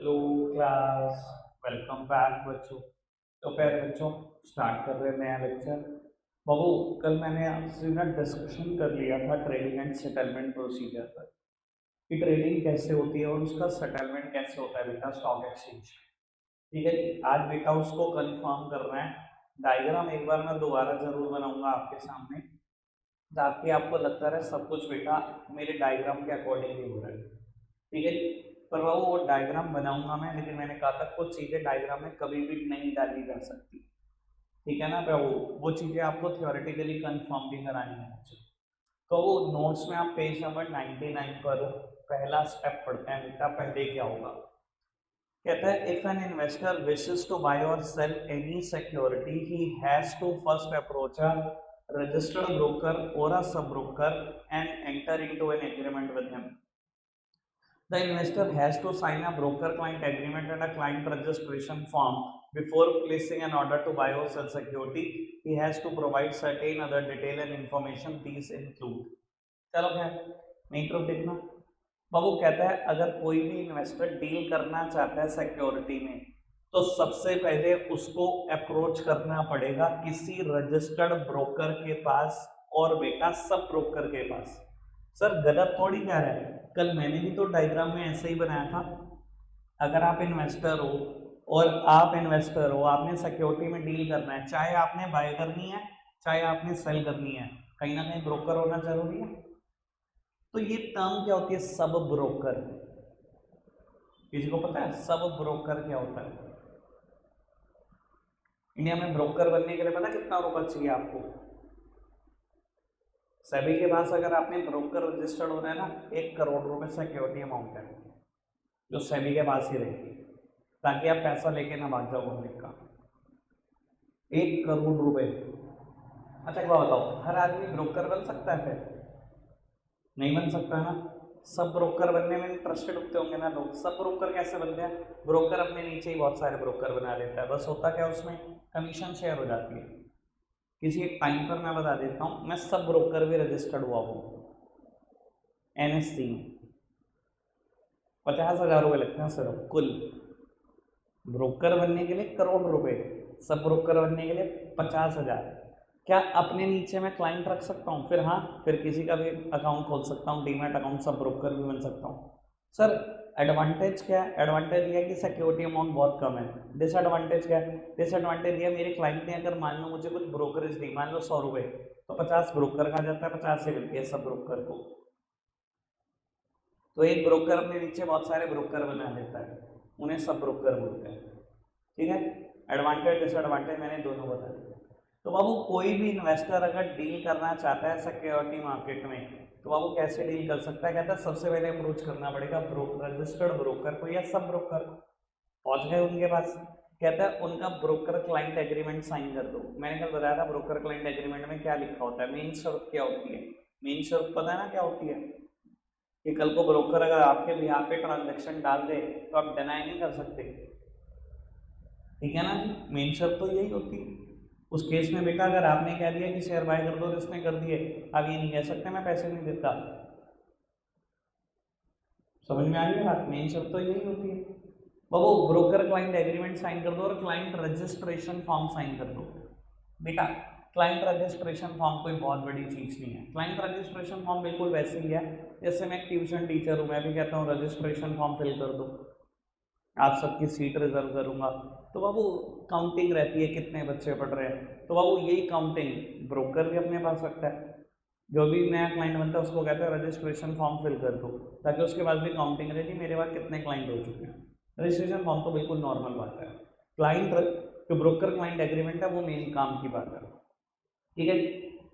Hello class. Welcome back बच्चों। तो फिर बच्चों स्टार्ट कर रहे हैं नया लेक्चर। बाबू, कल मैंने आपसे ना डिस्कशन कर लिया था ट्रेडिंग एंड सेटलमेंट प्रोसीजर पर कि ट्रेडिंग कैसे होती है और उसका सेटलमेंट कैसे होता है बेटा स्टॉक एक्सचेंज। ठीक है जी, आज बेटा उसको कंफर्म करना है। डायग्राम एक बार मैं दोबारा जरूर बनाऊंगा आपके सामने ताकि आपको लगता रहे सब कुछ बेटा मेरे डायग्राम के अकॉर्डिंग ही हो रहा है। ठीक है जी। पर वो डायग्राम बनाऊंगा मैं, लेकिन मैंने कहा था कुछ चीजें डायग्राम में कभी भी नहीं डाली जा सकती। ठीक है ना प्रभु। वो चीजें आपको थियोरेटिकली कंफर्म भी करानी है मुझे। तो वो नोट्स में आप पेज नंबर 99 पर पहला स्टेप पढ़ते हैं बेटा। पहले क्या होगा, कहता है if an investor wishes to buy or sell any security he has to first approach a registered broker or a sub broker and enter into an agreement with him. The investor has to sign a broker-client agreement and a client registration form before placing an order to buy or sell security. He has to provide certain other detail and information. These include. चलो खैर main तरफ देखना। बाबू कहता है अगर कोई भी investor deal करना चाहता है सिक्योरिटी में तो सबसे पहले उसको अप्रोच करना पड़ेगा किसी रजिस्टर्ड ब्रोकर के पास और बेटा सब ब्रोकर के पास। सर गलत थोड़ी कह रहा है, कल मैंने भी तो डायग्राम में ऐसे ही बनाया था। अगर आप इन्वेस्टर हो और आप इन्वेस्टर हो, आपने सिक्योरिटी में डील करना है, चाहे आपने बाय करनी है चाहे आपने सेल करनी है, कहीं ना कहीं ब्रोकर होना जरूरी है। तो ये टर्म क्या होती है सब ब्रोकर? किसी को पता है सब ब्रोकर क्या होता है? इंडिया में ब्रोकर बनने के लिए पता कितना रुपया चाहिए आपको? सेबी के पास अगर आपने ब्रोकर रजिस्टर्ड होना है ना, 1 करोड़ रुपए सिक्योरिटी अमाउंट है जो सेबी के पास ही रहेगी, ताकि आप पैसा लेके ना भाग जाओ पब्लिक का। 1 करोड़ रुपए। अच्छा क्या बताओ, हर आदमी ब्रोकर बन सकता है? फिर नहीं बन सकता है ना। सब ब्रोकर बनने में इंटरेस्टेड होते होंगे ना लोग। सब ब्रोकर कैसे बनते हैं? ब्रोकर अपने नीचे ही बहुत सारे ब्रोकर बना लेता है, बस होता क्या उसमें कमीशन शेयर हो जाती है। किसी एक टाइम पर मैं बता देता हूँ, मैं सब ब्रोकर भी रजिस्टर्ड हुआ हूँ एनएससी। 50,000 रुपये लगते हैं सिर्फ कुल। ब्रोकर बनने के लिए 1 करोड़ रुपए, सब ब्रोकर बनने के लिए 50,000। क्या अपने नीचे मैं क्लाइंट रख सकता हूँ? फिर हाँ, फिर किसी का भी अकाउंट खोल सकता हूँ, डीमैट अकाउंट, सब ब्रोकर भी बन सकता हूँ। सर एडवांटेज क्या है? एडवांटेज ये है कि सिक्योरिटी अमाउंट बहुत कम है। डिसएडवांटेज क्या है? डिसएडवांटेज ये मेरे क्लाइंट ने अगर मान लो मुझे कुछ ब्रोकरेज दी, मान लो 100 रुपये, तो 50 ब्रोकर का जाता है, 50 से मिलती है सब ब्रोकर को। तो एक ब्रोकर अपने नीचे बहुत सारे ब्रोकर बना लेता है, उन्हें सब ब्रोकर बोलते हैं। ठीक है, एडवांटेज डिसएडवांटेज मैंने दोनों बता दिए। तो बाबू कोई भी इन्वेस्टर अगर डील करना चाहता है सिक्योरिटी मार्केट में तो बाबू कैसे डील कर सकता है? कहता है सबसे पहले अप्रोच करना पड़ेगा रजिस्टर्ड ब्रोकर को या सब ब्रोकर को। पहुंच गए उनके पास, कहता है उनका ब्रोकर क्लाइंट एग्रीमेंट साइन कर दो। मैंने कल बताया था ब्रोकर क्लाइंट एग्रीमेंट में क्या लिखा होता है, मेन शर्त क्या होती है। मेन शर्त पता है ना क्या होती है? कि कल को ब्रोकर अगर आपके बिहार पे ट्रांजेक्शन डाल दे तो आप डिनाई नहीं कर सकते। ठीक है ना जी, मेन शर्त तो यही होती है। उस केस में बेटा अगर आपने कह दिया कि शेयर बाय कर दो और इसने कर दिए, आप ये नहीं कह सकते मैं पैसे नहीं देता। समझ में आ रही है बात? मेन शर्त तो यही होती है। बाबू ब्रोकर क्लाइंट एग्रीमेंट साइन कर दो और क्लाइंट रजिस्ट्रेशन फॉर्म साइन कर दो। बेटा क्लाइंट रजिस्ट्रेशन फॉर्म कोई बहुत बड़ी चीज नहीं है। क्लाइंट रजिस्ट्रेशन फॉर्म बिल्कुल वैसे ही है जैसे मैं ट्यूशन टीचर हूँ, मैं भी कहता हूँ रजिस्ट्रेशन फॉर्म फिल कर दो, आप सबकी सीट रिजर्व करूंगा। तो बाबू काउंटिंग रहती है कितने बच्चे पढ़ रहे हैं, तो बाबू यही काउंटिंग ब्रोकर भी अपने पास रखता है। जो भी नया क्लाइंट बनता है उसको कहते हैं रजिस्ट्रेशन फॉर्म फिल कर दो, ताकि उसके पास भी काउंटिंग रहती है मेरे पास कितने क्लाइंट हो चुके हैं। रजिस्ट्रेशन फॉर्म तो बिल्कुल नॉर्मल बात है। क्लाइंट जो ब्रोकर क्लाइंट एग्रीमेंट है वो मेन काम की बात है। ठीक है,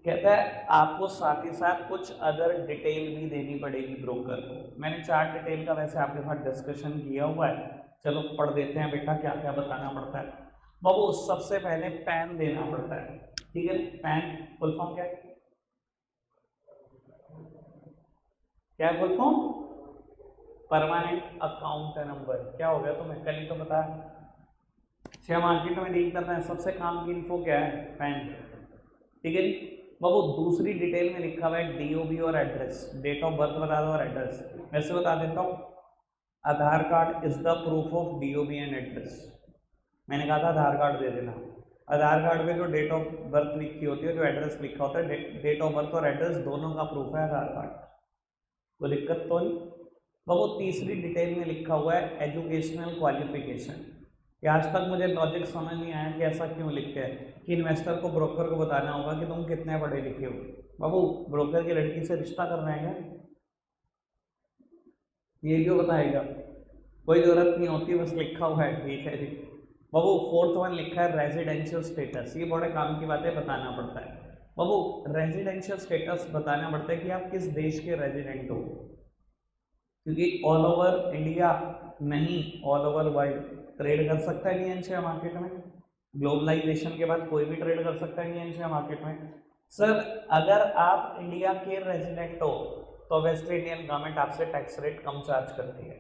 कहता है आपको साथ ही साथ कुछ अदर डिटेल भी देनी पड़ेगी ब्रोकर को। मैंने 4 डिटेल का वैसे आपके साथ डिस्कशन किया हुआ है, चलो पढ़ देते हैं बेटा क्या क्या बताना पड़ता है। बाबू सबसे पहले पैन देना पड़ता है। ठीक है, पैन फुल फॉर्म क्या है? क्या है full form? Permanent account number. क्या हो गया तुम्हें, कल ही तो बताया। शेयर मार्केट में डील करना है, सबसे काम की इन्फो क्या है? पैन। ठीक है जी। बाबू दूसरी डिटेल में लिखा हुआ है डीओबी और एड्रेस, डेट ऑफ बर्थ बता दो और एड्रेस। वैसे बता देता हूँ, Aadhaar card is the proof of DOB and address. मैंने कहा था आधार कार्ड दे देना। आधार कार्ड पे जो डेट ऑफ बर्थ लिखी होती है, जो एड्रेस लिखा होता है, डेट ऑफ बर्थ और एड्रेस दोनों का प्रूफ है आधार कार्ड। कोई दिक्कत तो नहीं। वो तीसरी डिटेल में लिखा हुआ है एजुकेशनल क्वालिफिकेशन। आज तक मुझे लॉजिक समझ नहीं आया कि ऐसा क्यों लिखते हैं कि इन्वेस्टर को ब्रोकर को बताना होगा कि तुम कितने पढ़े लिखे हो। बाबू ब्रोकर की लड़की से रिश्ता करना है क्या? ये क्यों बताएगा? कोई जरूरत नहीं होती, बस लिखा हुआ है, ठीक है जी। बाबू फोर्थ वन लिखा है रेजिडेंशियल स्टेटस। ये बड़े काम की बातें बताना पड़ता है। बाबू रेजिडेंशियल स्टेटस बताना पड़ता है कि आप किस देश के रेजिडेंट हो, क्योंकि ऑल ओवर इंडिया नहीं, ऑल ओवर वर्ल्ड ट्रेड कर सकता है इंडियन शेयर मार्केट में। ग्लोबलाइजेशन के बाद कोई भी ट्रेड कर सकता है इंडियन शेयर मार्केट में। सर अगर आप इंडिया के रेजिडेंट हो तो ऑब्वियसली इंडियन गवर्नमेंट आपसे टैक्स रेट कम चार्ज करती है,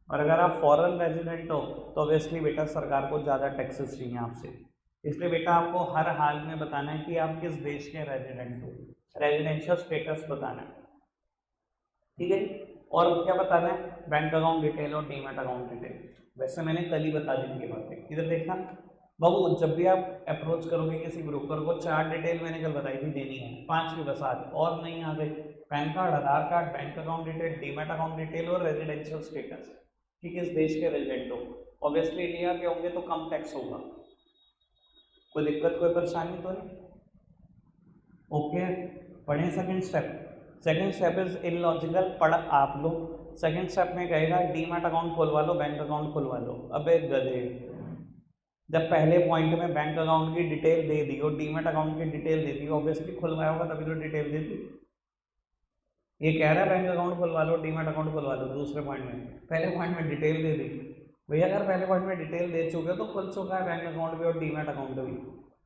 और अगर आप फॉरेन रेजिडेंट हो तो ऑब्वियसली बेटा सरकार को ज़्यादा टैक्सेस चाहिए आपसे। इसलिए बेटा आपको हर हाल में बताना है कि आप किस देश के रेजिडेंट हो, रेजिडेंशियल स्टेटस बताना है, ठीक है। और क्या बताना है? बैंक अकाउंट डिटेल और डीमैट अकाउंट डिटेल। वैसे मैंने कल ही बता दी ये बातें। इधर देखना बाबू, जब भी आप अप्रोच करोगे किसी ब्रोकर को, 4 डिटेल मैंने कल बताई थी देनी है, 5 भी बस आज और नहीं आ गई। PAN card, Aadhaar card, bank account detail, demat account detail और रेजिडेंशियल स्टेटस कि किस देश के रेजिडेंट हो। ऑब्वियसली इंडिया के होंगे तो कम टैक्स होगा। कोई दिक्कत कोई परेशानी तो नहीं? ओके, पढ़ें second step. Second step is illogical, पढ़ आप लोग। सेकंड स्टेप में कहेगा डीमैट अकाउंट खुलवा लो, बैंक अकाउंट खुलवा लो। अबे गधे, जब पहले पॉइंट में बैंक अकाउंट की डिटेल दे दी और डीमैट अकाउंट की डिटेल दे दी, ऑब्वियसली खुलवाया होगा तभी तो डिटेल दे दी। ये कह रहा है बैंक अकाउंट खुलवा लो, डीमैट अकाउंट खुलवा लो, दूसरे पॉइंट में। पहले पॉइंट में डिटेल दे दी भैया, अगर पहले पॉइंट में डिटेल दे चुके हो तो खुल चुका है बैंक अकाउंट भी और डीमैट अकाउंट भी,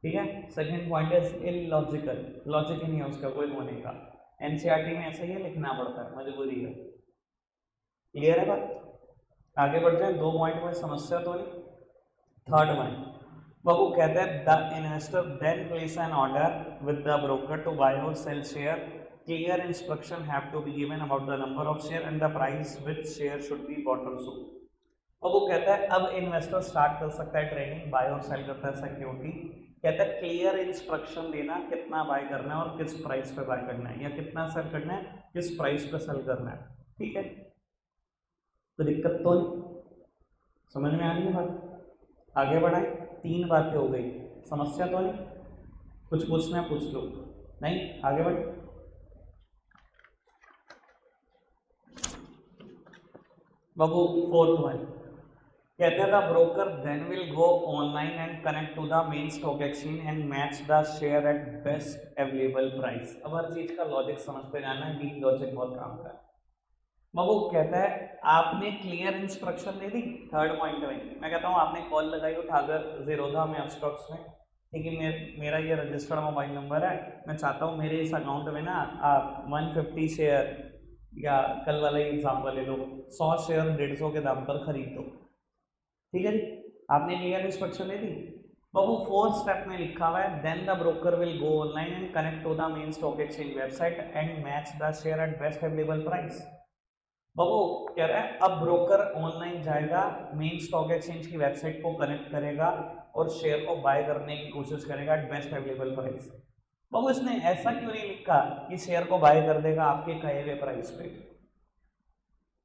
ठीक है। Second point is illogical, logic ही नहीं है उसका कोई होने का। एनसीईआरटी में ऐसा ही है, लिखना पड़ता है, मजबूरी है। क्लियर है बात? आगे बढ़ जाए, 2 पॉइंट में समस्या तो नहीं। थर्ड वन, बाबू कहते हैं the investor then place an order with the broker to buy or sell share, clear instruction have to be given about the number of share and the price which share should be bought or sold. अब वो कहता है अब investor start कर सकता है trading, bye or cell करता है सिक्योरिटी। कहता है क्लियर इंस्ट्रक्शन देना कितना बाय करना है और किस प्राइस पे बाय करना है, या कितना सेल करना है, किस प्राइस पे सेल करना है, ठीक है। तो दिक्कत तो नहीं, समझ में आ रही है बात? आगे बढ़ाएं, 3 बातें हो गई, समस्या तो नहीं? कुछ पूछना है पूछ लो, नहीं आगे बढ़े। बाबू फोर्थ वन कहते हैं the broker then will go online and connect to the main stock exchange and match the share at best available price. अब हर चीज का लॉजिक समझते जाना है, डीप लॉजिक बहुत काम का है। बाबू कहता है आपने क्लियर इंस्ट्रक्शन दे दी। थर्ड पॉइंट में मैं कहता हूँ आपने कॉल लगाई उठाकर जीरोधा में स्टॉक्स में, ठीक है, मेरा ये रजिस्टर्ड मोबाइल नंबर है, मैं चाहता हूँ मेरे इस अकाउंट में ना आप 150 शेयर, या कल वाला ही एग्जाम्पल ले लो, 100 शेयर 150 के दाम पर खरीद दो, ठीक है जी। आपने क्लियर इंस्ट्रक्शन दे दी। बाबू फोर्थ स्टेप में लिखा हुआ है then the broker will go online and connect to the main stock exchange website and match the share at best available price. बाबू कह रहा है अब ब्रोकर ऑनलाइन जाएगा, मेन स्टॉक एक्सचेंज की वेबसाइट को कनेक्ट करेगा और शेयर को बाय करने की कोशिश करेगा एट बेस्ट अवेलेबल प्राइस। बाबू इसने ऐसा क्यों नहीं लिखा कि शेयर को बाय कर देगा आपके कहे हुए प्राइस पे?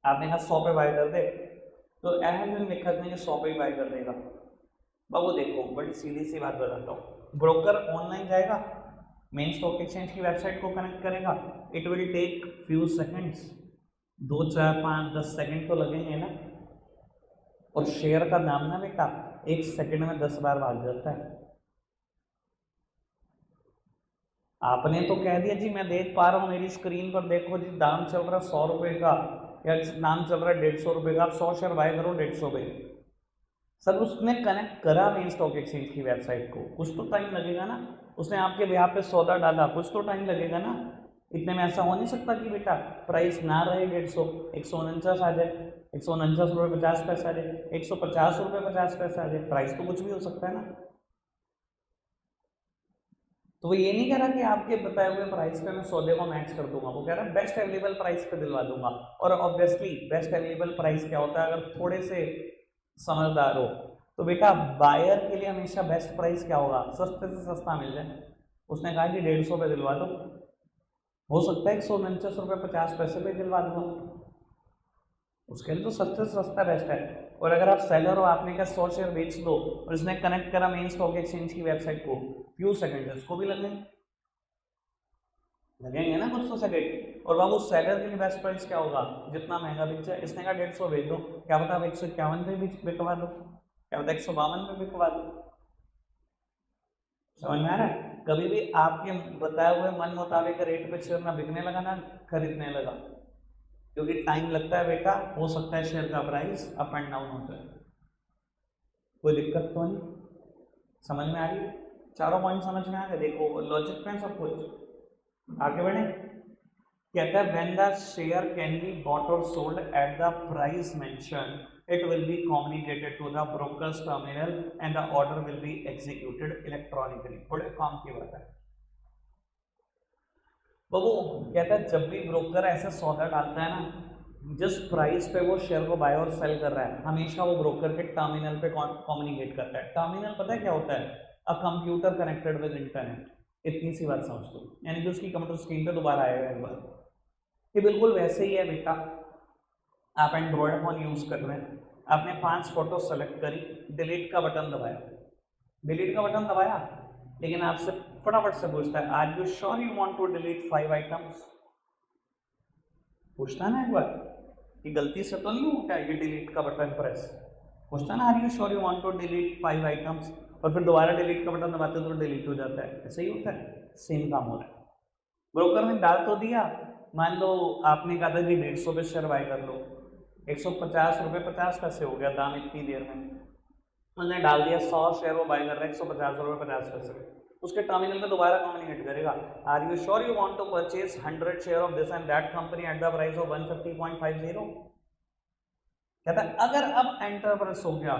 आपने कहा 100 पे बाय कर दे, तो ऐसा क्यों लिखा कि 100 पे बाय कर देगा? बाबू देखो बड़ी सीधी सी बात बताता हूँ, ब्रोकर ऑनलाइन जाएगा, मेन स्टॉक एक्सचेंज की वेबसाइट को कनेक्ट करेगा, it will take few seconds, 2 4 5 10 second तो लगेंगे ना। और शेयर का नाम ना बेटा 1 सेकंड में 10 बार भाग जाता है। आपने तो कह दिया जी मैं देख पा रहा हूँ मेरी स्क्रीन पर, देखो जी दाम चल रहा है 100 रुपये का, या दाम चल रहा है 150 रुपये का, आप 100 शेयर बाय करो 150 पे। सर उसने कनेक्ट करा मेन स्टॉक एक्सचेंज की वेबसाइट को, कुछ तो टाइम लगेगा ना। उसने आपके ब्याह पे सौदा डाला, कुछ तो टाइम लगेगा ना। इतने में ऐसा हो नहीं सकता कि बेटा प्राइस ना रहे 150, 149 आ जाए, 149 रुपये 50 पैसे आ जाए, 150 रुपये 50 पैसे आ जाए, प्राइस तो कुछ भी हो सकता है ना। तो वो ये नहीं कह रहा कि आपके बताए हुए प्राइस पे मैं सौदे को मैच कर दूंगा, वो कह रहा है बेस्ट अवेलेबल प्राइस पे दिलवा दूंगा। और ऑब्वियसली बेस्ट अवेलेबल प्राइस क्या होता है, अगर थोड़े से समझदार हो तो बेटा बायर के लिए हमेशा बेस्ट प्राइस क्या होगा, सस्ते से सस्ता मिल जाए। उसने कहा कि 150 पे दिलवा दो, हो सकता है 149 रुपये 50 पैसे पे दिलवा दूंगा, उसके लिए तो सस्ते से सस्ता बेस्ट है। और अगर आप सेलर हो, आपने क्या 100 शेयर बेच दो और इसने कनेक्ट करा मेन स्टॉक एक्सचेंज की वेबसाइट को, फ्यू सेकंड इसको भी लगेंगे ना कुछ तो सेकंड। और बाबू सेलर के लिए बेस्ट प्राइस क्या होगा, जितना महंगा बिक जाए। इसने कहा 150 बेच दो, क्या पता 151 पे भी बिकवा दो, क्या पता 152 पे बिकवा दो। समझ में आ रहा है? कभी भी आपके बताए हुए मन मुताबिक रेट पे शेयर ना बिकने लगा ना खरीदने लगा, क्योंकि टाइम लगता है बेटा, हो सकता है शेयर का प्राइस अप एंड डाउन हो जाए। कोई दिक्कत तो नहीं, समझ में आ रही है? चारों पॉइंट समझ में आ गए? देखो लॉजिक में सब कुछ। आगे बढ़े, कहता है when the share can be bought or sold at the price mention it will be communicated to the broker's terminal and the order will be executed electronically। बड़े काम की बात है बाबू। कहता है जब भी ब्रोकर ऐसे सौदा डालता है ना, जिस प्राइस पे वो शेयर को बाय और सेल कर रहा है, हमेशा वो ब्रोकर के टर्मिनल पे कम्युनिकेट करता है। टर्मिनल पता है क्या होता है? A computer connected with internet. इतनी सी बात समझ लो, यानी कि उसकी कंप्यूटर स्क्रीन पे दोबारा आएगा एक बार। ये बिल्कुल वैसे ही है बेटा, आप एंड्रॉयड फोन यूज कर रहे हैं, आपने 5 फोटो सेलेक्ट करी, डिलीट का बटन दबाया, डिलीट का बटन दबाया, लेकिन आपसे फटाफट से पूछता है are you sure you want to delete 5 items. पूछता ना एक बार कि गलती से तो नहीं हो क्या ये डिलीट का बटन प्रेस, पूछता ना are you sure you want to delete 5 items, और फिर दोबारा डिलीट का बटन दबाते तो डिलीट हो जाता है। ऐसे ही होता है, सेम काम हो रहा है। ब्रोकर ने डाल तो दिया, मान लो आपने कहा था कि 150 पे शेयर बाय कर लो, 150 रुपये 50 पैसे हो गया दाम इतनी देर में, उसने डाल दिया 100 शेयर वो बाय कर रहा है 150 रुपये 50 पैसे। उसके टर्मिनल में दोबारा कम्युनिकेट करेगा are you sure you want to purchase 100 share of this and that company at the price of 150.50। कहता है अगर अब एंटर प्रेस हो गया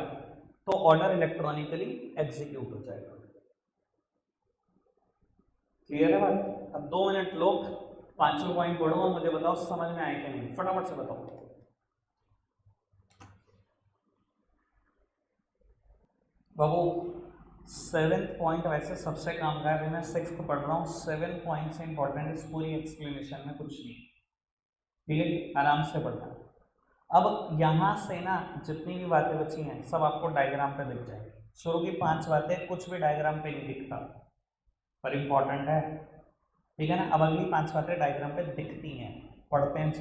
तो ऑर्डर इलेक्ट्रॉनिकली एग्जीक्यूट हो जाएगा। क्लियर है बात? अब 2 मिनट लो, 5वां पॉइंट पढ़ो, मुझे बताओ समझ में आए कि नहीं, फटाफट से बताओ। बाबू 7th पॉइंट वैसे सबसे काम का है, मैं 6th पढ़ रहा हूँ, 7 पॉइंट से इंपॉर्टेंट इस पूरी एक्सप्लेनेशन में कुछ नहीं, ठीक है, आराम से पढ़ना। अब यहाँ से ना जितनी भी बातें बची हैं सब आपको डायग्राम पे दिख जाएंगी। शुरू की 5 बातें कुछ भी डायग्राम पे नहीं दिखता, पर इंपॉर्टेंट है, ठीक है ना। अब अगली 5 बातें डायग्राम पे दिखती हैं, पढ़ते हैं।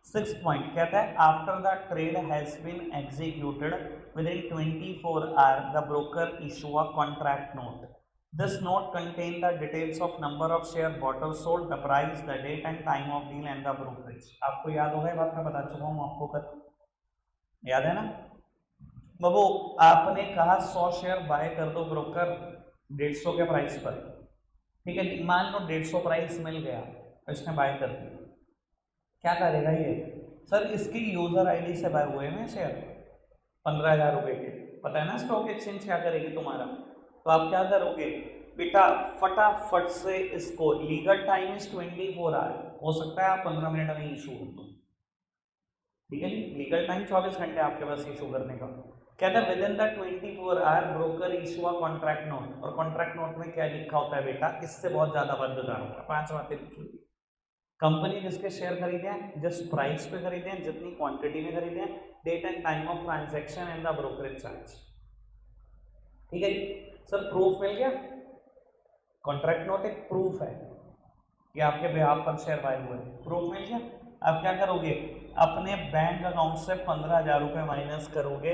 6th पॉइंट कहता है after the trade has been executed within 24 hour the broker issue a contract note. This note contain the details of number of share bought or sold, the price, the date and time of deal and the brokerage. आपको याद होगा, ये बात मैं बता चुका हूँ आपको, कल याद है ना बाबू? आपने कहा 100 शेयर बाय कर दो ब्रोकर 150 के प्राइस पर, ठीक है, मान लो 150 प्राइस मिल गया तो इसने बाय कर दिया, क्या करेगा ये? सर इसकी यूजर आईडी से बाय हुए हैं शेयर 15,000 रुपए के, पता है ना स्टॉक एक्सचेंज क्या करेगी तुम्हारा। तो आप क्या करोगे बेटा, फटाफट से इसको, लीगल टाइम इज 24 आवर, हो सकता है आप 15 मिनट में इशू हो तो, ठीक है जी, लीगल टाइम 24 घंटे आपके पास इशू करने का। कहता है within the 24 hour broker issue a contract note. और कॉन्ट्रैक्ट नोट में क्या लिखा होता है बेटा, इससे बहुत ज्यादा मददगार होता है। 5 बातें लिखी हुई, कंपनी जिसके शेयर खरीदे हैं, जिस प्राइस पे खरीदे हैं, जितनी क्वांटिटी में खरीदे हैं, date and time of transaction and the brokerage charge, ठीक है सर। प्रूफ मिल गया, कॉन्ट्रैक्ट नोट एक प्रूफ है कि आपके बिहाफ पर शेयर बाय हुए, प्रूफ मिल गया। आप क्या करोगे, अपने बैंक अकाउंट से 15,000 रुपये माइनस करोगे,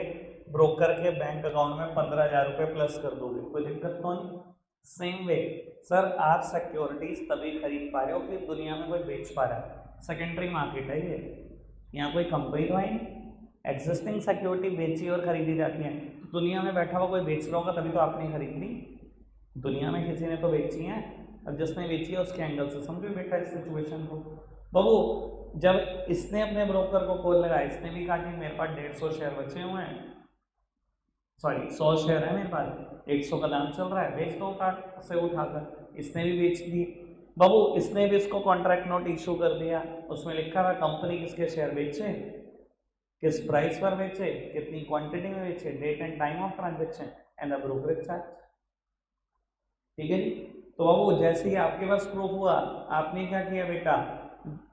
ब्रोकर के बैंक अकाउंट में 15,000 रुपये प्लस कर दोगे, कोई दिक्कत तो नहीं। सेम वे सर आप सिक्योरिटीज तभी खरीद पा रहे हो कि दुनिया में कोई बेच पा रहा है, सेकेंडरी मार्केट है ये, यहाँ कोई कंपनी तो है नहीं, एग्जिस्टिंग सिक्योरिटी बेची और खरीदी जाती है। दुनिया में बैठा हुआ कोई बेच रहा होगा तभी तो आपने खरीद ली, दुनिया में किसी ने तो बेची है, अब जिसने बेची है उसके एंगल से समझो बेटा इस सिचुएशन को। बाबू जब इसने अपने ब्रोकर को कॉल लगाया, इसने भी कहा कि मेरे पास 150 शेयर बचे हुए हैं, सॉरी 100 शेयर है मेरे पास, 100 का दाम चल रहा है, बेच दो कार्ड से उठाकर। इसने भी बेच दी बाबू, इसने भी इसको कॉन्ट्रैक्ट नोट इशू कर दिया, उसमें लिखा हुआ कंपनी किसके शेयर बेचे, किस प्राइस पर बेचे, कितनी क्वांटिटी में बेचे, date and time of transaction and the brokerage charge. ठीक है जी। तो बाबू जैसे ही आपके पास प्रूफ हुआ, आपने क्या किया बेटा,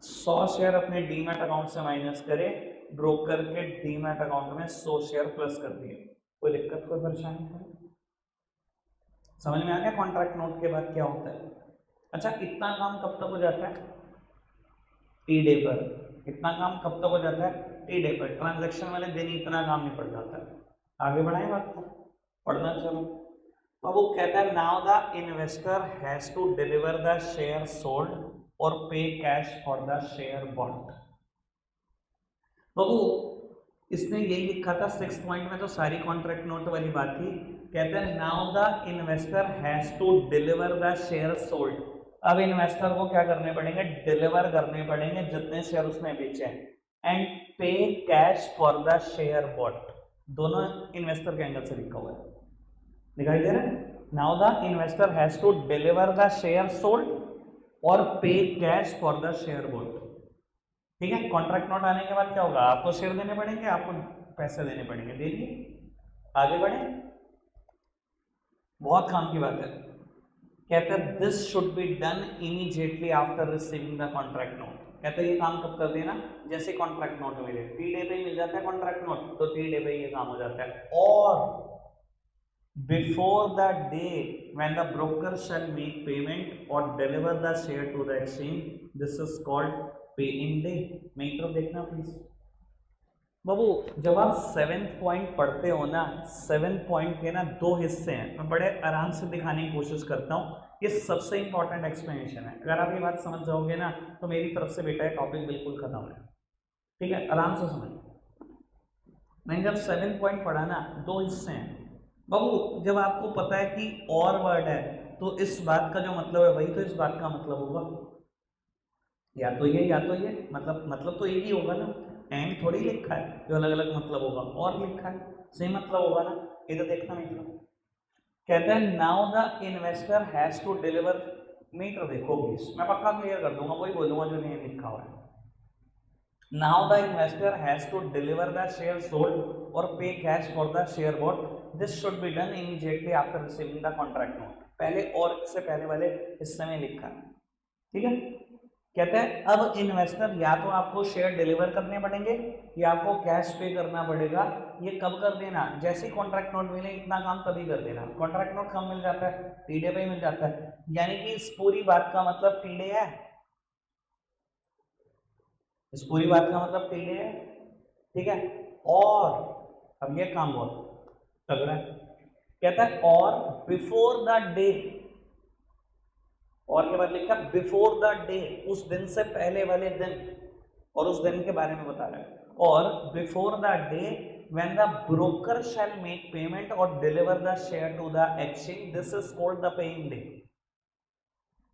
100 शेयर अपने डीमैट अकाउंट से माइनस करे, ब्रोकर के डीमैट अकाउंट में 100 शेयर प्लस कर दिए। कोई दिक्कत, कोई परेशानी नहीं? समझ में आ गया कॉन्ट्रैक्ट नोट के बाद क्या होता है? अच्छा, इतना काम कब तक हो जाता है? टी डे पर। इतना काम कब तक हो जाता है? टी डे पर। ट्रांजैक्शन वाले दिन इतना काम निपट जाता है। आगे बढ़ाएं बात को, पढ़ना चलो। अब वो कहता है now the investor has to deliver the share sold और pay cash for the share bond. बाबू इसने यही लिखा था 6 पॉइंट में, तो सारी कॉन्ट्रैक्ट नोट वाली बात थी। कहते हैं now the investor has to deliver the share sold. अब इन्वेस्टर को क्या करने पड़ेंगे? डिलीवर करने पड़ेंगे जितने शेयर उसने बेचे हैं, and pay cash for the share bought. दोनों इन्वेस्टर के एंगल से लिखा हुआ है, दिखाई दे रहा है? Now the investor has to deliver the share sold और pay cash for the share bought. ठीक है, कॉन्ट्रैक्ट नोट आने के बाद क्या होगा? आपको शेयर देने पड़ेंगे, आपको पैसे देने पड़ेंगे, दे दिए। आगे बढ़े, बहुत काम की बात है। कहते हैं this should be done immediately after receiving the contract note. कहते हैं ये काम कब कर देना? जैसे कॉन्ट्रैक्ट नोट मिले, टी डे पे ही मिल जाता है कॉन्ट्रैक्ट नोट, तो टी डे पे ये काम हो जाता है। और before the day when the broker shall make payment or deliver the share to the exchange, this is called pay in day. मेरी तरफ देखना प्लीज बाबू, जब आप 7th पॉइंट पढ़ते हो ना, 7th पॉइंट के ना 2 हिस्से हैं, मैं बड़े आराम से दिखाने की कोशिश करता हूँ। ये सबसे इंपॉर्टेंट एक्सप्लेनेशन है, अगर आप ये बात समझ जाओगे ना तो मेरी तरफ से बेटा टॉपिक बिल्कुल खत्म है। ठीक है, आराम से समझ। मैंने जब 7th पॉइंट पढ़ा ना, 2 हिस्से हैं बाबू। जब आपको पता है कि और वर्ड है, तो इस बात का जो मतलब है वही तो इस बात का मतलब होगा, या तो ये या तो ये, मतलब तो एक ही होगा ना। एंड थोड़ी लिखा है जो अलग अलग मतलब होगा, और लिखा है सेम मतलब होगा ना। इधर देखना मतलब कहते हैं now the investor has to deliver. Meter देखो प्लीज, मैं पक्का क्लियर कर दूंगा, वही बोलूंगा जो नहीं लिखा हुआ है। Now the investor has to deliver the share sold और pay cash for the share bought. This should be done immediately after receiving the contract note. पहले और इससे पहले वाले हिस्से में लिखा है। ठीक है, कहते हैं अब इन्वेस्टर या तो आपको शेयर डिलीवर करने पड़ेंगे या आपको कैश पे करना पड़ेगा। ये कब कर देना? जैसे ही कॉन्ट्रैक्ट नोट मिले इतना काम तभी कर देना। कॉन्ट्रैक्ट नोट कब मिल जाता है? टी डे पे ही मिल जाता है, यानी कि इस पूरी बात का मतलब टी डे है। इस पूरी बात का मतलब टी डे है। ठीक है, और अब ये काम बहुत तगड़ा है। कहता है और बिफोर द डे, और के बाद लिखा बिफोर द डे, उस दिन से पहले वाले दिन, और उस दिन के बारे में बता रहा है। और before the day when the broker shall make payment or deliver the share to the exchange, this is called the paying day.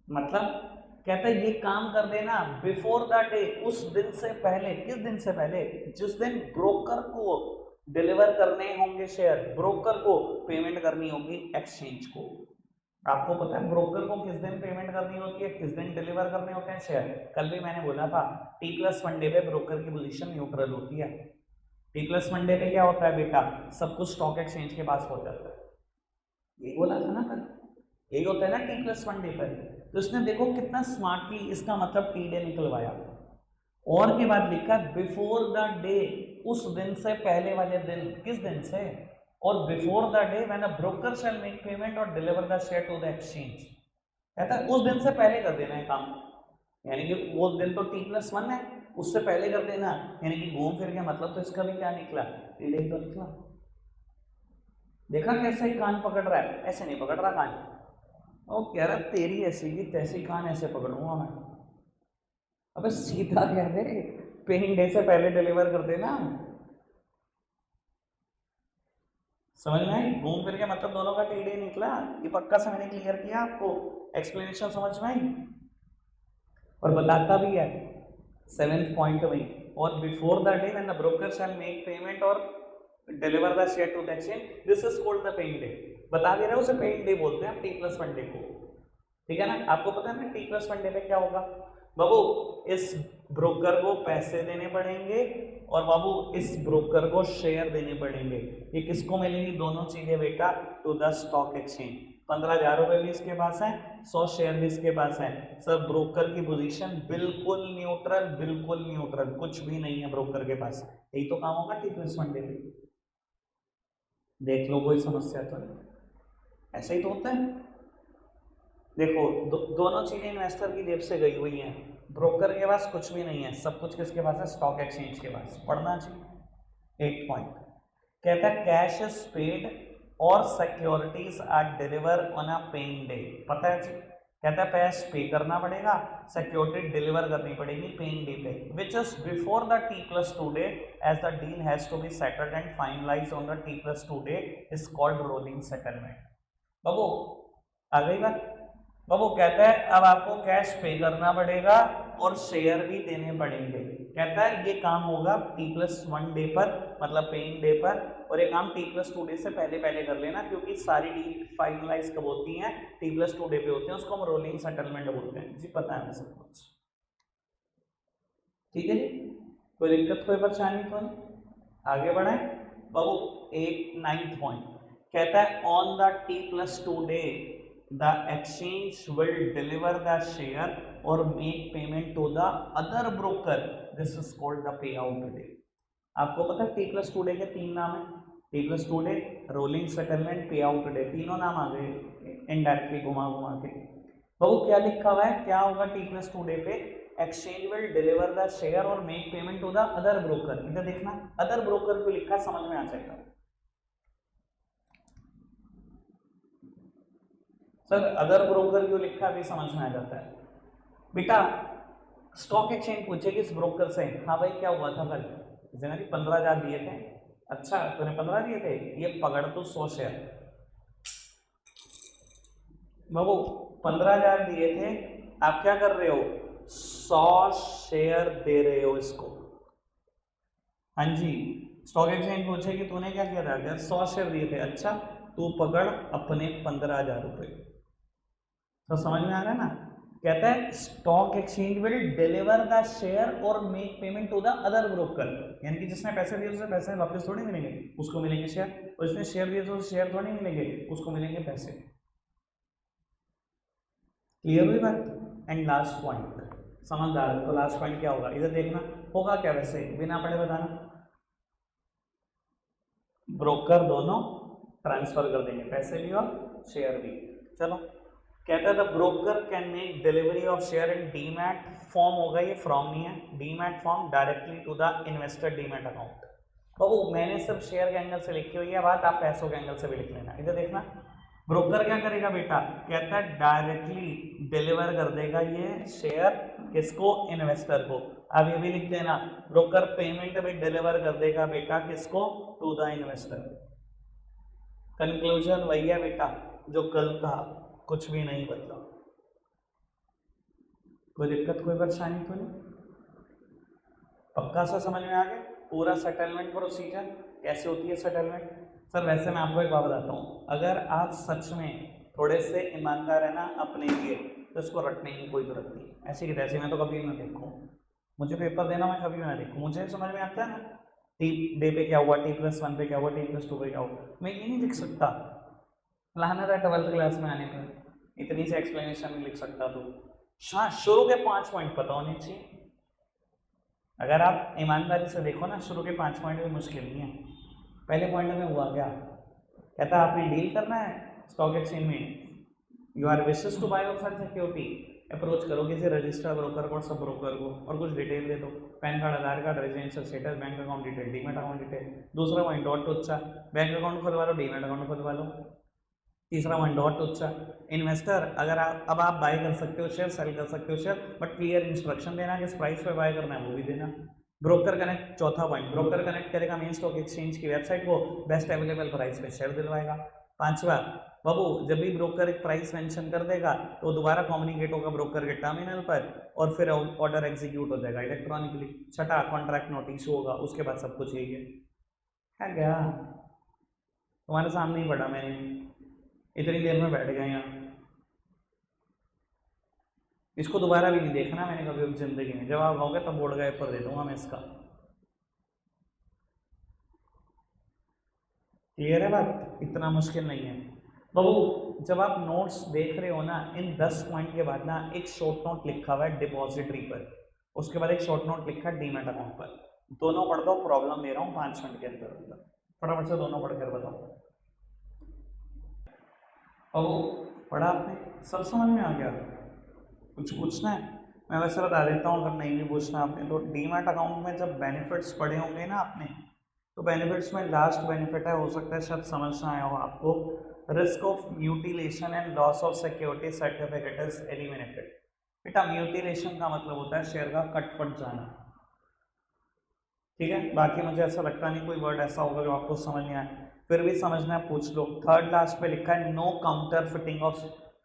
मतलब कहता है ये काम कर देना बिफोर द डे, उस दिन से पहले। किस दिन से पहले? जिस दिन ब्रोकर को डिलीवर करने होंगे शेयर, ब्रोकर को पेमेंट करनी होगी एक्सचेंज को। आपको पता है ब्रोकर को किस दिन पेमेंट करनी होती है, किस दिन डिलीवर करने होते हैं शेयर? कल भी मैंने बोला था T+1 डे पे ब्रोकर की पोजीशन न्यूट्रल होती है। T+1 डे पे क्या होता है बेटा? सब कुछ स्टॉक एक्सचेंज के पास पहुंच जाता है। यही बोला था ना कल, यही होता है ना T+1 डे पर। तो इसने देखो कितना स्मार्टली इसका मतलब टी डे निकलवाया। और के बाद लिखा बिफोर द डे, उस दिन से पहले वाले दिन। किस दिन से? और before the day when a broker shall make payment or deliver the share to the exchange. कहता है उस दिन से पहले कर देना है काम, यानी कि वो दिन तो T+1 है, उससे पहले कर देना। यानी कि घूम फिर के मतलब तो इसका भी क्या निकला? टी डे तो निकला। देखा कैसे कान पकड़ रहा है? ऐसे नहीं पकड़ रहा कान, वो कह रहा तेरी ऐसी की तैसी कान ऐसे पकड़ूंगा मैं। अबे सीधा कह दे पेइंग डे से पहले डिलीवर कर देना। समझ में आई? घूम फिर के मतलब दोनों का टी डे निकला। ये पक्का से मैंने क्लियर किया आपको, एक्सप्लेनेशन समझ में आई? और बताता भी है 7th पॉइंट में, और before the day when the broker shall make payment or deliver the share to the exchange, this is called the paying day. बता दे रहे हो उसे पेइंग डे बोलते हैं, T+1 डे को, ठीक है ना। आपको पता है ना T+1 डे पे क्या होगा बाबू, इस ब्रोकर को पैसे देने पड़ेंगे और बाबू इस ब्रोकर को शेयर देने पड़ेंगे। ये किसको मिलेंगी, दोनों चीजें बेटा, टू द स्टॉक एक्सचेंज। 15,000 रुपए भी इसके पास है, 100 शेयर भी इसके पास है। सर ब्रोकर की पोजीशन बिल्कुल न्यूट्रल, बिल्कुल न्यूट्रल, कुछ भी नहीं है ब्रोकर के पास। यही तो काम होगा T+1 डे पे। देख लो कोई समस्या तो नहीं, ऐसा ही तो होता है। देखो दोनों चीजें इन्वेस्टर की जेब से गई हुई हैं, ब्रोकर के पास कुछ भी नहीं है, सब कुछ किसके पास है, स्टॉक एक्सचेंज के पास। पढ़ना चाहिए। 8 पॉइंट कहता है कैश इज पेड और securities are deliver on a paying day. पता है जी, कहता है कैश पे करना पड़ेगा, सिक्योरिटी डिलीवर करनी पड़ेगी पेइंग डे पे, which is before the T+2 day as the deal has to be settled and finalised on the T+2 day is called rolling settlement. बाबू आ गई बात। बाबू कहता है अब आपको कैश पे करना पड़ेगा और शेयर भी देने पड़ेंगे। कहता है ये काम होगा T+1 डे पर, मतलब पेइंग डे पर, और ये काम T+2 डे से पहले पहले कर लेना, क्योंकि सारी डील फाइनलाइज कब होती हैं, T+2 डे पे होते हैं, उसको हम रोलिंग सेटलमेंट बोलते हैं जी। पता है सब कुछ, ठीक है जी, कोई दिक्कत कोई परेशानी तो नहीं। आगे बढ़े बाबू। 9th पॉइंट कहता है on the T+2 day the exchange will deliver the share or make payment to the other broker, this is called the payout day। आपको पता है T+2 डे के 3 नाम है, T+2 डे, रोलिंग सेटलमेंट, पे out day, तीनों नाम आ गए इनडायरेक्टली घुमा घुमा के। तो क्या लिखा हुआ है, क्या होगा T+2 डे पे, exchange will deliver the share or make payment to the other broker. इधर देखना अदर ब्रोकर को लिखा, समझ में आ जाएगा। सर अदर ब्रोकर क्यों लिखा भी समझ में आ जाता है बेटा। स्टॉक एक्सचेंज पूछेगी इस ब्रोकर से, हाँ भाई क्या हुआ था कल, जनवरी 15,000 दिए थे, अच्छा तूने 15 दिए थे, ये पकड़ तो 100 शेयर। बाबू 15,000 दिए थे, आप क्या कर रहे हो, 100 शेयर दे रहे हो इसको। हाँ जी, स्टॉक एक्सचेंज पूछेगी तूने क्या किया था, अगर 100 शेयर दिए थे, अच्छा तू पकड़ अपने 15,000 रुपए। तो समझ में आ रहा है ना। कहता है stock exchange will deliver the share or make payment to the other broker, यानी कि जिसने पैसे दिए उसे पैसे वापस थोड़ी मिलेंगे, उसको मिलेंगे शेयर, और जिसने शेयर दिए तो शेयर थोड़ी मिलेंगे, उसको मिलेंगे पैसे। क्लियर हुई बात। एंड लास्ट पॉइंट समझदार, तो लास्ट पॉइंट क्या होगा, इधर देखना होगा क्या, वैसे बिना पढ़े बताना। ब्रोकर दोनों ट्रांसफर कर देंगे, पैसे भी और शेयर भी। चलो कहता है the broker can make delivery of share in demat form, होगा ये फ्रॉम नहीं है, demat form directly to the investor demat account. बाबू मैंने सिर्फ शेयर के एंगल से लिखी हुई है बात, आप पैसों के एंगल से भी लिख लेना। इधर देखना ब्रोकर क्या करेगा बेटा, कहता है डायरेक्टली डिलीवर कर देगा ये शेयर किसको, इन्वेस्टर को। अब ये भी लिख देना ब्रोकर पेमेंट भी डिलीवर कर देगा बेटा किसको, टू द इन्वेस्टर। कंक्लूजन वही है बेटा जो कल का, कुछ भी नहीं बदला। कोई दिक्कत कोई परेशानी तो नहीं, पक्का सा समझ में आ गया पूरा सेटलमेंट प्रोसीजर कैसे होती है सेटलमेंट। सर वैसे मैं आपको एक बात बताता हूँ, अगर आप सच में थोड़े से ईमानदार है ना अपने लिए, तो इसको रटने की कोई जरूरत नहीं, ऐसे की तैसे मैं तो कभी ना देखूँ, मुझे पेपर देना मैं कभी ना देखूँ, मुझे समझ में आता है ना T डे पे क्या हुआ, T+1 पे क्या हुआ, T+2 पे क्या हुआ, मैं ये नहीं लिख सकता। लाना था 12th क्लास में आने पर इतनी सी एक्सप्लेनेशन नहीं लिख सकता। तो हाँ शुरू के 5 पॉइंट पता होने चाहिए। अगर आप ईमानदारी से देखो ना, शुरू के 5 पॉइंट भी मुश्किल नहीं है। पहले पॉइंट में हुआ क्या, कहता है आपने डील करना है स्टॉक एक्सचेंज में, you are wishes to buy of such security, approach करो किसी रजिस्टर्ड ब्रोकर को, सब ब्रोकर को, और कुछ डिटेल दे दो, PAN card, Aadhaar card, residential status, bank account detail, demat account detail. दूसरा पॉइंट डॉट टू अच्छा, बैंक अकाउंट खुलवा लो, डीमैट अकाउंट खुलवा लो। तीसरा पॉइंट डॉट टू अच्छा, इन्वेस्टर अगर अब आप बाय कर सकते हो शेयर, सेल कर सकते हो शेयर, बट क्लियर इंस्ट्रक्शन देना किस प्राइस पे बाय करना है वो भी देना। ब्रोकर कनेक्ट, चौथा पॉइंट ब्रोकर कनेक्ट करेगा मेन स्टॉक एक्सचेंज की वेबसाइट को, बेस्ट अवेलेबल प्राइस पे शेयर दिलवाएगा। पांचवा बाबू जब भी ब्रोकर एक प्राइस मेंशन कर देगा तो दोबारा कम्युनिकेट होगा ब्रोकर के टर्मिनल पर, और फिर ऑर्डर एग्जीक्यूट हो जाएगा इलेक्ट्रॉनिकली। छठा कॉन्ट्रैक्ट नोट इशू होगा, उसके बाद सब कुछ यही है क्या गया, तुम्हारे सामने ही पढ़ा मैंने, इतनी देर में बैठ गए यहाँ। इसको दोबारा भी नहीं देखना मैंने कभी भी जिंदगी में, जब आप आओगे तब बोर्ड का पेपर दे दूंगा मैं इसका। क्लियर है बात, इतना मुश्किल नहीं है बाबू। जब आप नोट्स देख रहे हो ना, इन 10 पॉइंट के बाद ना एक शॉर्ट नोट लिखा हुआ है डिपॉजिटरी पर, उसके बाद एक शॉर्ट नोट लिखा है डीमैट अकाउंट पर। दोनों पढ़ दो, प्रॉब्लम दे रहा हूँ 5 मिनट के अंदर अंदर, फटाफट से दोनों पढ़ कर बताओ। बाबू पढ़ा आपने, सब समझ में आ गया? कुछ पूछना है? मैं वैसे बता देता हूँ, अगर नहीं भी पूछना आपने तो। डीमैट अकाउंट में जब बेनिफिट्स पढ़े होंगे ना आपने, तो बेनिफिट्स में लास्ट बेनिफिट है, हो सकता है शायद समझ ना आया हो आपको, risk of mutilation and loss of security certificate is eliminated. बेटा म्यूटिलेशन का मतलब होता है शेयर का कट फट जाना, ठीक है। बाकी मुझे ऐसा लगता नहीं कोई वर्ड ऐसा होगा जो आपको समझ नहीं आए, फिर भी समझना है पूछ लो। थर्ड लास्ट पे लिखा है no counterfeiting of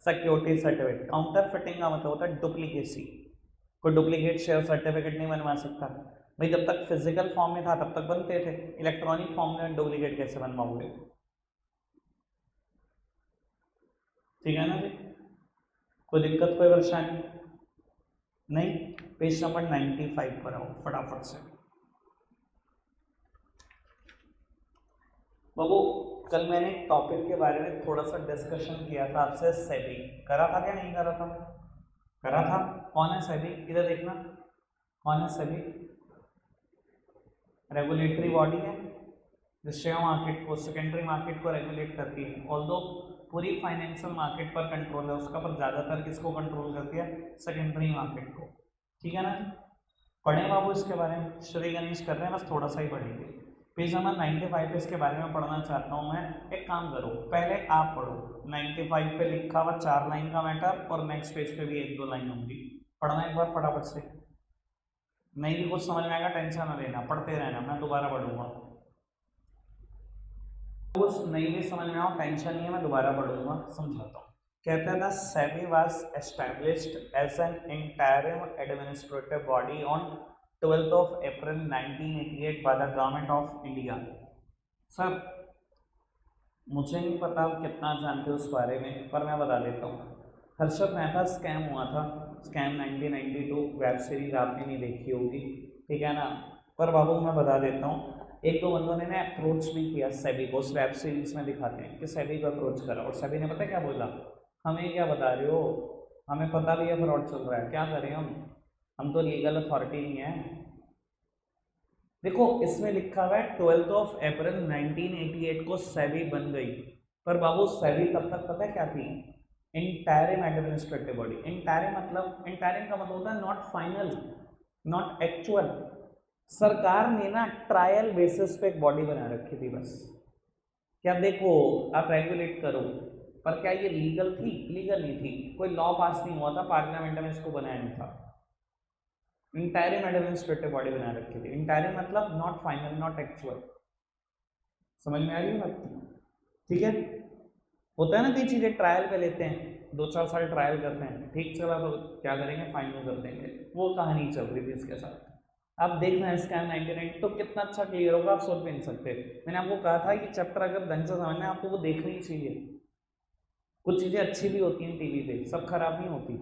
security certificate. Counterfeiting का मतलब होता है डुप्लीकेसी, कोई डुप्लीकेट शेयर सर्टिफिकेट नहीं बनवा सकता भाई। जब तक फिजिकल फॉर्म में था तब तक बनते थे, इलेक्ट्रॉनिक फॉर्म में डुप्लीकेट कैसे बनवाओगे? ठीक है ना जी, कोई दिक्कत कोई परेशानी नहीं? पेज नंबर 95 पर आओ फटाफट से। बाबू कल मैंने एक टॉपिक के बारे में थोड़ा सा डिस्कशन किया था आपसे, सेबी। करा था क्या नहीं करा था? करा था। कौन है सेबी? इधर देखना, कौन है सेबी? रेगुलेटरी बॉडी है जो शेयर मार्केट को, सेकेंडरी मार्केट को रेगुलेट करती है। ऑल्दो पूरी फाइनेंशियल मार्केट पर कंट्रोल है उसका, पर ज़्यादातर किसको कंट्रोल करती है? सेकेंडरी मार्केट को। ठीक है ना? पढ़ें बाबू इसके बारे में, श्री गणेश कर रहे हैं, बस थोड़ा सा ही पढ़ेंगे। पेज नंबर 95 पे इसके बारे में पढ़ना चाहता हूँ मैं। एक काम करो, पहले आप पढ़ो 95 पे लिखा हुआ 4 लाइन का मैटर, और नेक्स्ट पेज पे भी 1-2 लाइन होंगी। पढ़ना एक बार फटाफट से। नहीं भी कुछ समझ में आएगा टेंशन ना लेना, पढ़ते रहना, मैं दोबारा पढ़ूंगा। कुछ नहीं भी समझ में आओ टेंशन नहीं है, मैं दोबारा पढ़ूंगा, समझाता हूँ। कहते हैं ना, SEBI was established as an interim administrative body on 12th of April 1988 by the government of India. Sir मुझे नहीं पता आप कितना जानते हो उस बारे में, पर मैं बता देता हूँ। हर्षद मेहता स्कैम हुआ था, स्कैम 1992, वेब सीरीज आपने नहीं देखी होगी, ठीक है ना। पर बाबू मैं बता देता हूँ, एक दो बंदों ने ना अप्रोच भी किया सेबी को, उस वेब सीरीज में दिखाते हैं कि सेबी को अप्रोच करा, और सेबी ने पता क्या बोला? हमें क्या बता रहे हो, हमें पता भी है फ्रॉड चल रहा है, क्या करें हम तो लीगल अथॉरिटी नहीं है। देखो इसमें लिखा हुआ है 12th of April 1988 को सेबी बन गई, पर बाबू सेबी तब तक पता है क्या थी? Interim administrative body. इंटरिम मतलब, इंटरिम का मतलब होता है नॉट फाइनल, नॉट एक्चुअल। सरकार ने ना ट्रायल बेसिस पे एक बॉडी बना रखी थी बस, क्या देखो आप रेगुलेट करो, पर क्या ये लीगल थी? लीगल नहीं थी, कोई लॉ पास नहीं हुआ था, पार्लियामेंट में इसको बनाया नहीं था। इंटरिम एडमिनिस्ट्रेटिव बॉडी बना रखी थी। इंटरिम मतलब नॉट फाइनल, नॉट एक्चुअल। समझ में आ रही है बात? ठीक है। होता है ना कई चीजें ट्रायल पे लेते हैं, 2-4 साल ट्रायल करते हैं, ठीक चला तो क्या करेंगे, फाइनल कर देंगे। वो कहानी चल रही थी इसके साथ। आप देख रहे हैं स्कैम 99 तो कितना अच्छा क्लियर होगा, आप सोच भी नहीं सकते। मैंने आपको कहा था कि चैप्टर अगर ढंग से समझना है आपको वो देखनी ही चाहिए। कुछ चीजें अच्छी भी होती हैं टीवी पे, सब खराब नहीं होती।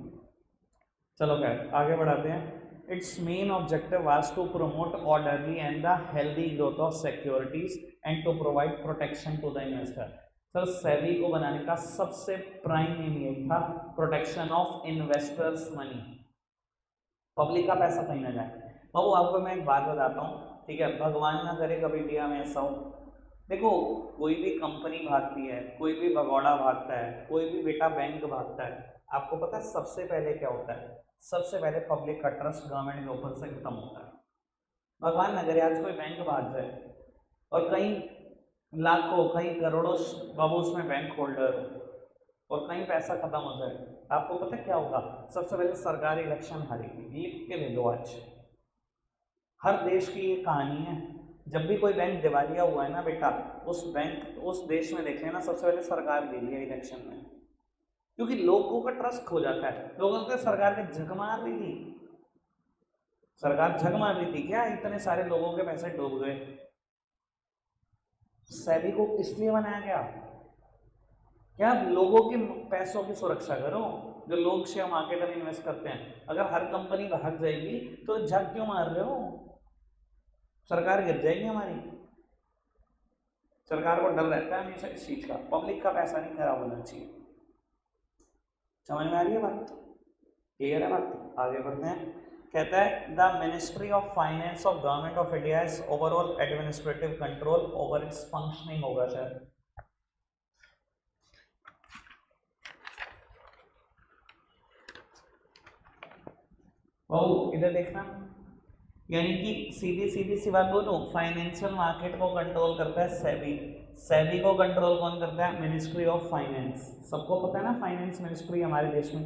चलो खैर आगे बढ़ाते हैं। Its main objective was to promote orderly and the healthy growth of securities and to provide protection to the investor। Sir SEBI को बनाने का सबसे प्राइम एम यही था, protection of investors money, public का पैसा कहीं ना जाए। बाबू आपको मैं एक बात बताता हूँ, ठीक है, भगवान ना करे कभी इंडिया में ऐसा हो। देखो कोई भी कंपनी भागती है, कोई भी भगौड़ा भागता है, कोई भी बेटा बैंक भागता है, आपको पता है सबसे पहले क्या होता है? सबसे पहले पब्लिक का ट्रस्ट गवर्नमेंट के ऊपर से खत्म होता है। भगवान न करे आज कोई बैंक भाग जाए और कहीं लाखों कहीं करोड़ों बाबू उसमें बैंक होल्डर और कहीं पैसा खत्म हो जाए, आपको पता क्या होगा? सबसे पहले सरकार इलेक्शन हारेगी, लिख के ले लो आज। हर देश की ये कहानी है, जब भी कोई बैंक दिवालिया हुआ है ना बेटा, उस देश में देख लेना सबसे पहले सरकार दे रही है इलेक्शन में, क्योंकि लोगों का ट्रस्ट खो जाता है। लोगों को सरकार के झक मार रही थी, सरकार झक मार रही थी क्या? इतने सारे लोगों के पैसे डूब गए। सेबी को इसलिए बनाया गया क्या लोगों के पैसों की सुरक्षा करो, जो लोग शेयर मार्केट में इन्वेस्ट करते हैं। अगर हर कंपनी भाग जाएगी तो झक क्यों मार रहे हो, सरकार गिर जाएगी हमारी। सरकार को डर रहता है हमेशा इस चीज का, पब्लिक का पैसा नहीं खराब होना चाहिए। समझ में आ रही है बात, क्लियर है बात? आगे बढ़ते हैं। कहता है the ministry of finance of government of India is overall administrative control over it's functioning होगा शायद। इधर देखना, यानी कि सीधी सीधी सी बात बोलूं, फाइनेंशियल मार्केट को कंट्रोल करता है सेबी। सेबी को कंट्रोल कौन करता है? Ministry of finance. सबको पता है ना फाइनेंस मिनिस्ट्री हमारे देश में।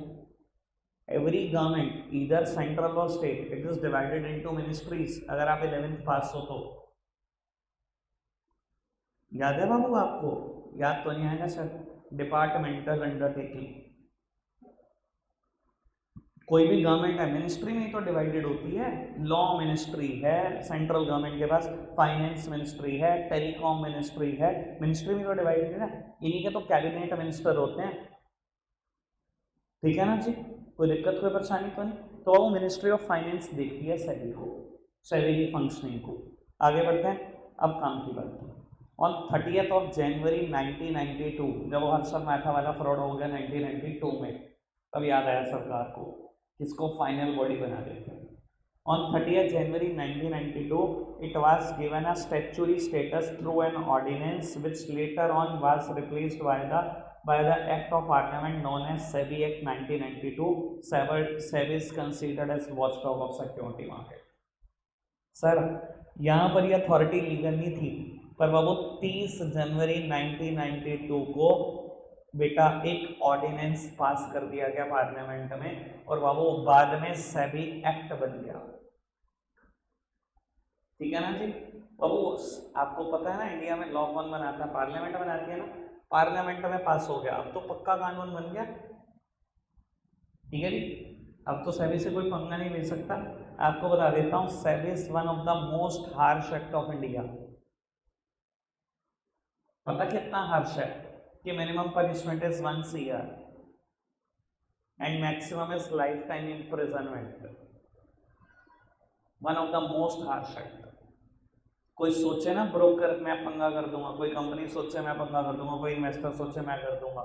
एवरी गवर्नमेंट ईदर सेंट्रल और state it is divided into ministries. अगर आप 11th पास हो तो याद है बाबू आपको? याद तो नहीं आएगा सर। डिपार्टमेंटल अंडरटेकिंग, कोई भी गवर्नमेंट है मिनिस्ट्री में ही तो डिवाइडेड होती है। लॉ मिनिस्ट्री है सेंट्रल गवर्नमेंट के पास, फाइनेंस मिनिस्ट्री है, टेलीकॉम मिनिस्ट्री है, मिनिस्ट्री में तो डिवाइडेड है ना। इन्हीं के तो कैबिनेट मिनिस्टर होते हैं, ठीक है ना जी? कोई दिक्कत कोई परेशानी तो नहीं। तो वो मिनिस्ट्री ऑफ फाइनेंस देखती है सेबी को, सेबी की फंक्शनिंग को। आगे बढ़ते हैं, अब काम की बात। ऑन 30 जनवरी 1992, जब वो हर्षद मेहता वाला फ्रॉड हो गया 1992 में, तब याद आया सरकार को किसको फाइनल बॉडी बना देते हैं। On 30th January 1992, it was given a statutory status through an ordinance, which later on was replaced by the Act of Parliament known as SEBI Act 1992. SEBI is considered as watchdog of security market. Sir यहाँ पर ये authority legal नहीं थी, पर बाबू 30 जनवरी 1992 को बेटा एक ordinance पास कर दिया गया पार्लियामेंट में, और बाबू बाद में सेबी एक्ट बन गया, ठीक है ना जी? बाबू आपको पता है ना इंडिया में लॉ कौन बनाता है? पार्लियामेंट बनाती है ना। पार्लियामेंट में पास हो गया, अब तो पक्का कानून बन गया, ठीक है जी? अब तो सेबी से कोई पंगा नहीं ले सकता। आपको बता देता हूँ, SEBI is one of the most harsh act of India. पता कितना हार्श है? कि minimum punishment is 1 year and maximum is life time imprisonment. One of the most harsh act. कोई सोचे ना ब्रोकर मैं पंगा कर दूंगा, कोई कंपनी सोचे मैं पंगा कर दूंगा, कोई इन्वेस्टर सोचे मैं कर दूंगा,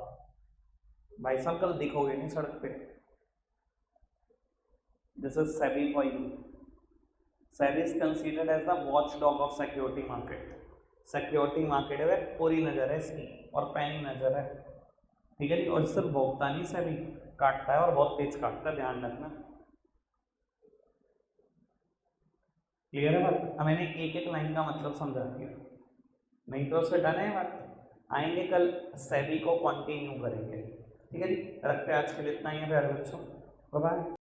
भाई साहब कल दिखोगे नहीं सड़क पे। This is SEBI for you. SEBI is considered as the watchdog of security market. Security market है पूरी नजर है इसकी, और पैनी नजर है, ठीक है जी? और सिर्फ भोगता नहीं सेबी, काटता है, और बहुत तेज काटता है, ध्यान रखना। क्लियर है बात? मैंने एक एक लाइन का मतलब समझा दिया, नहीं तो उससे डन है बात। आएंगे कल सेबी को कंटिन्यू करेंगे, ठीक है जी? रखते हैं आज के लिए इतना ही है प्यारे बच्चों, बाय बाय।